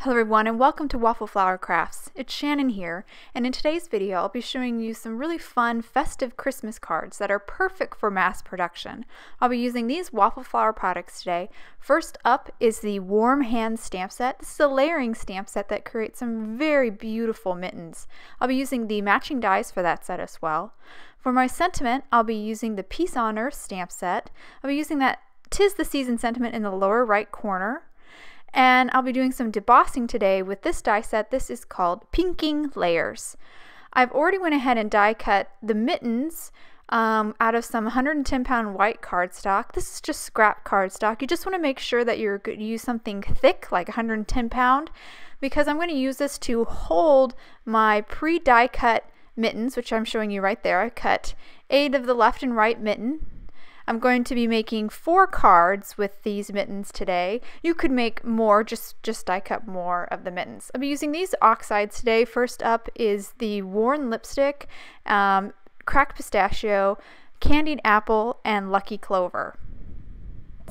Hello everyone and welcome to Waffle Flower Crafts. It's Shannon here, and in today's video I'll be showing you some really fun festive Christmas cards that are perfect for mass production. I'll be using these waffle flower products today. First up is the Warm Hands stamp set. This is a layering stamp set that creates some very beautiful mittens. I'll be using the matching dies for that set as well. For my sentiment, I'll be using the Peace on Earth stamp set. I'll be using that 'Tis the Season sentiment in the lower right corner. And I'll be doing some debossing today with this die set. This is called Pinking Layers. I've already went ahead and die cut the mittens out of some 110-pound white cardstock. This is just scrap cardstock. You just want to make sure that you're going to use something thick, like 110-pound, because I'm going to use this to hold my pre-die cut mittens, which I'm showing you right there. I cut 8 of the left and right mitten. I'm going to be making 4 cards with these mittens today. You could make more, just die cut more of the mittens. I'll be using these oxides today. First up is the worn lipstick, cracked pistachio, candied apple, and lucky clover.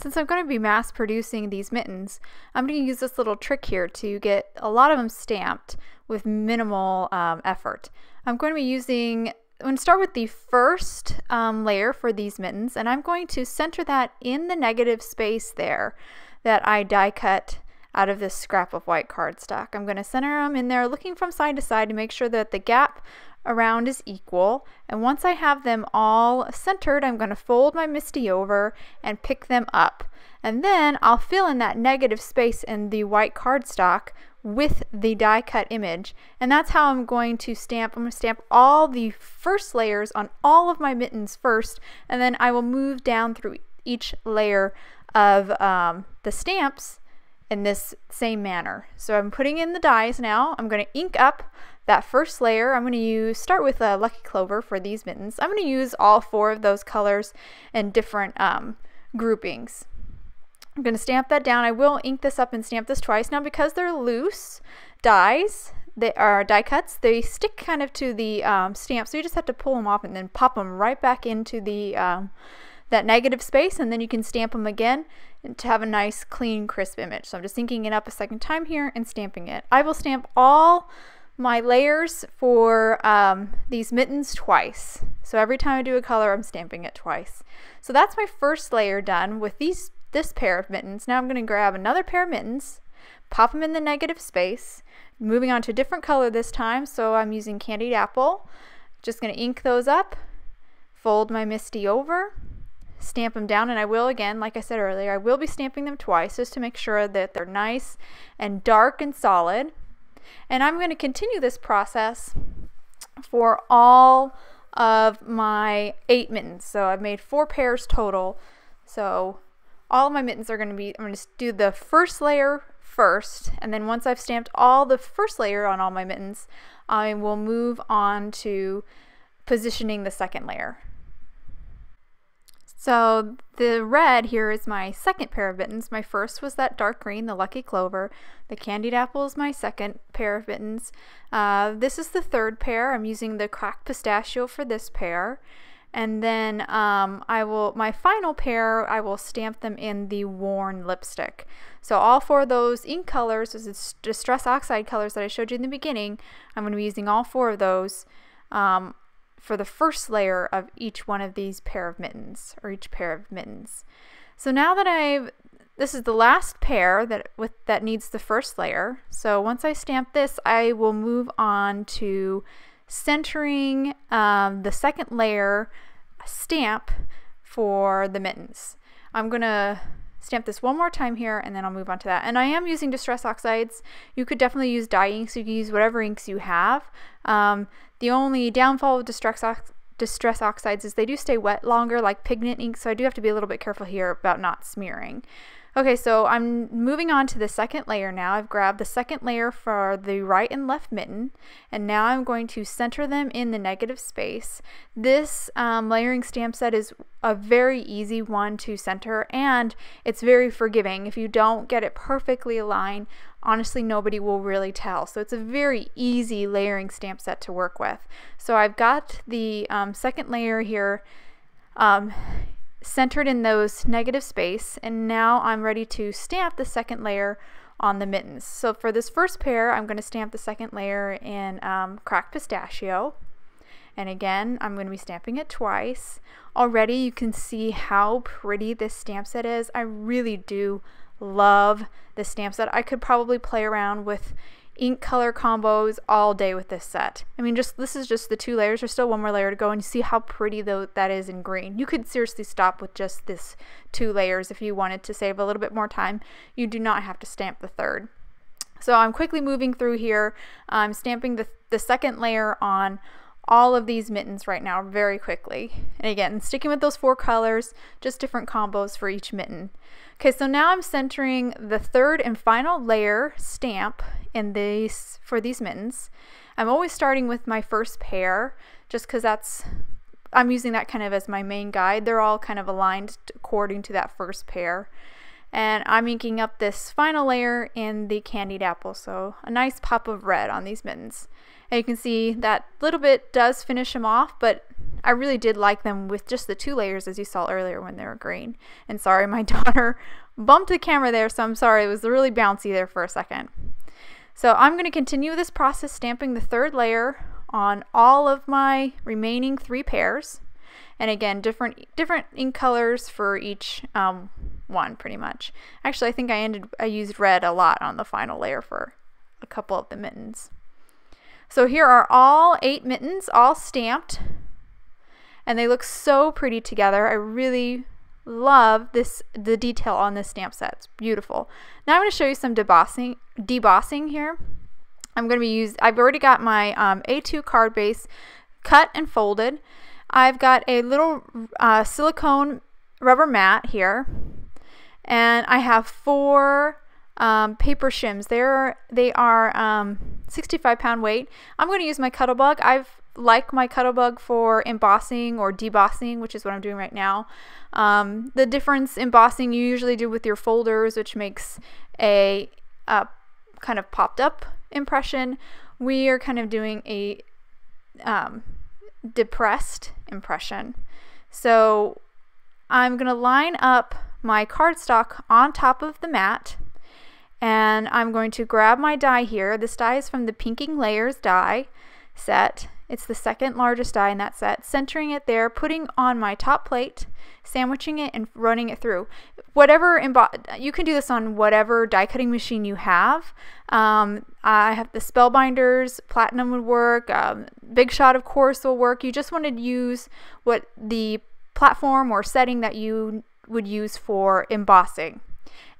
Since I'm going to be mass producing these mittens, I'm going to use this little trick here to get a lot of them stamped with minimal effort. I'm going to start with the first layer for these mittens, and I'm going to center that in the negative space there that I die cut out of this scrap of white cardstock. I'm going to center them in there, looking from side to side to make sure that the gap around is equal. And once I have them all centered, I'm going to fold my MISTI over and pick them up. And then I'll fill in that negative space in the white cardstock with the die cut image, and that's how I'm going to stamp. I'm going to stamp all the first layers on all of my mittens first, and then I will move down through each layer of the stamps in this same manner. So I'm putting in the dies now. I'm going to ink up that first layer. I'm going to start with Lucky Clover for these mittens. I'm going to use all 4 of those colors in different groupings. I'm going to stamp that down. I will ink this up and stamp this twice. Now, because they're loose dies, they are die cuts, they stick kind of to the stamp, so you just have to pull them off and then pop them right back into the that negative space, and then you can stamp them again to have a nice, clean, crisp image. So I'm just inking it up a second time here and stamping it. I will stamp all my layers for these mittens twice. So every time I do a color, I'm stamping it twice. So that's my first layer done with this pair of mittens. Now I'm going to grab another pair of mittens, pop them in the negative space, moving on to a different color this time, so I'm using candied apple. Just going to ink those up, fold my MISTI over, stamp them down, and I will, again, like I said earlier, I will be stamping them twice just to make sure that they're nice and dark and solid. And I'm going to continue this process for all of my 8 mittens. So I've made 4 pairs total. So all of my mittens are going to be, I'm going to do the first layer first, and then once I've stamped all the first layer on all my mittens, I will move on to positioning the second layer. So the red here is my second pair of mittens. My first was that dark green, the Lucky Clover. The candied apple is my second pair of mittens. This is the third pair. I'm using the cracked pistachio for this pair. And then my final pair, I will stamp them in the worn lipstick. So all 4 of those ink colors, those Distress Oxide colors that I showed you in the beginning, I'm going to be using all 4 of those for the first layer of each one of these pair of mittens, or each pair of mittens. So now that this is the last pair that needs the first layer. So once I stamp this, I will move on to centering the second layer stamp for the mittens. I'm going to stamp this one more time here, and then I'll move on to that. And I am using Distress Oxides. You could definitely use dye inks. You can use whatever inks you have. The only downfall of Distress Oxides is they do stay wet longer, like pigment ink, so I do have to be a little bit careful here about not smearing. Okay, so I'm moving on to the second layer now. I've grabbed the second layer for the right and left mitten, and now I'm going to center them in the negative space. This layering stamp set is a very easy one to center, and it's very forgiving. If you don't get it perfectly aligned, honestly, nobody will really tell. So it's a very easy layering stamp set to work with. So I've got the second layer here centered in those negative space, and now I'm ready to stamp the second layer on the mittens. So for this first pair, I'm going to stamp the second layer in cracked pistachio. And again, I'm going to be stamping it twice. Already you can see how pretty this stamp set is. I really do love this stamp set. I could probably play around with ink color combos all day with this set. I mean, this is just the 2 layers. There's still one more layer to go, and you see how pretty that is in green. You could seriously stop with just this 2 layers if you wanted to save a little bit more time. You do not have to stamp the third. So I'm quickly moving through here. I'm stamping the second layer on all of these mittens right now very quickly. And again, sticking with those 4 colors, just different combos for each mitten. Okay, so now I'm centering the third and final layer stamp in for these mittens. I'm always starting with my first pair just because I'm using that kind of as my main guide. They're all kind of aligned according to that first pair. And I'm inking up this final layer in the candied apple, so a nice pop of red on these mittens. And you can see that little bit does finish them off, but I really did like them with just the 2 layers as you saw earlier when they were green. And sorry, my daughter bumped the camera there, so I'm sorry, it was really bouncy there for a second. So I'm going to continue this process stamping the third layer on all of my remaining 3 pairs. And again, different ink colors for each one pretty much. Actually, I think I used red a lot on the final layer for a couple of the mittens. So here are all 8 mittens all stamped, and they look so pretty together. I really love the detail on this stamp set. It's beautiful. Now I'm going to show you some debossing here. I've already got my A2 card base cut and folded. I've got a little silicone rubber mat here, and I have 4 paper shims. They are 65-pound weight. I'm going to use my Cuttlebug. I've like my Cuttlebug for embossing or debossing, which is what I'm doing right now. The difference embossing you usually do with your folders, which makes a kind of popped up impression. We are kind of doing a depressed impression. So I'm going to line up my cardstock on top of the mat, and I'm going to grab my die here. This die is from the Pinking Layers die set. It's the second largest die in that set. Centering it there, putting on my top plate, sandwiching it, and running it through. You can do this on whatever die cutting machine you have. I have the Spellbinders, Platinum would work, Big Shot of course will work. You just want to use what the platform or setting that you would use for embossing.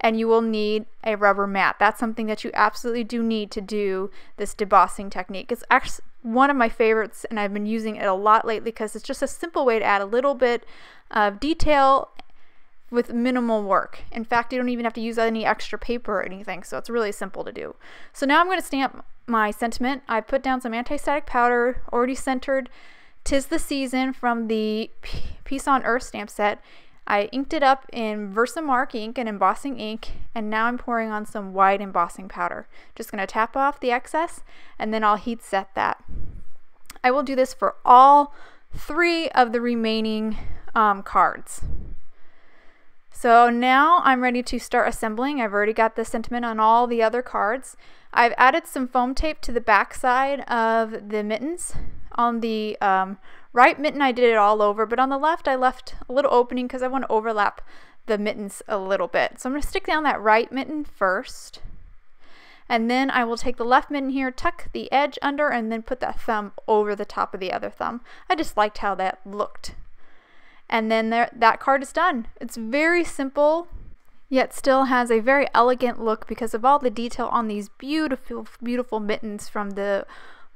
And you will need a rubber mat. That's something that you absolutely do need to do this debossing technique. It's actually one of my favorites, and I've been using it a lot lately because it's just a simple way to add a little bit of detail with minimal work. In fact, you don't even have to use any extra paper or anything, so it's really simple to do. So now I'm going to stamp my sentiment. I put down some anti-static powder, already centered. 'Tis the Season from the Peace on Earth stamp set. I inked it up in Versamark ink and embossing ink, and now I'm pouring on some white embossing powder. Just going to tap off the excess, and then I'll heat set that. I will do this for all 3 of the remaining cards. So now I'm ready to start assembling. I've already got the sentiment on all the other cards. I've added some foam tape to the back side of the mittens. On the right mitten I did it all over, but on the left I left a little opening because I want to overlap the mittens a little bit. So I'm going to stick down that right mitten first, and then I will take the left mitten here, tuck the edge under, and then put that thumb over the top of the other thumb. I just liked how that looked. And then that card is done. It's very simple, yet still has a very elegant look because of all the detail on these beautiful, beautiful mittens from the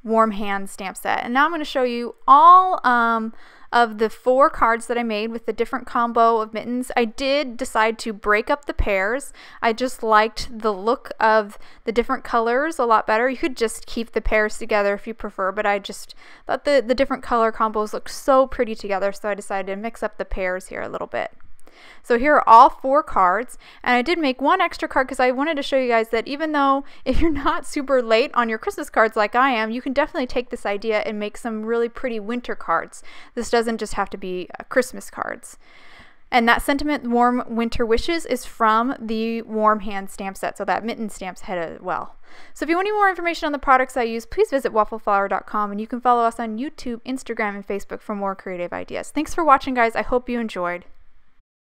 Warm Hand stamp set. And now I'm going to show you all of the 4 cards that I made with the different combo of mittens. I did decide to break up the pairs. I just liked the look of the different colors a lot better. You could just keep the pairs together if you prefer, but I just thought the different color combos looked so pretty together, so I decided to mix up the pairs here a little bit. So here are all 4 cards, and I did make one extra card because I wanted to show you guys that even though if you're not super late on your Christmas cards like I am, you can definitely take this idea and make some really pretty winter cards. This doesn't just have to be Christmas cards. And that Sentiment Warm Winter Wishes is from the Warm Hand stamp set, so that Mitten stamps head as well. So if you want any more information on the products I use, please visit waffleflower.com, and you can follow us on YouTube, Instagram, and Facebook for more creative ideas. Thanks for watching, guys. I hope you enjoyed.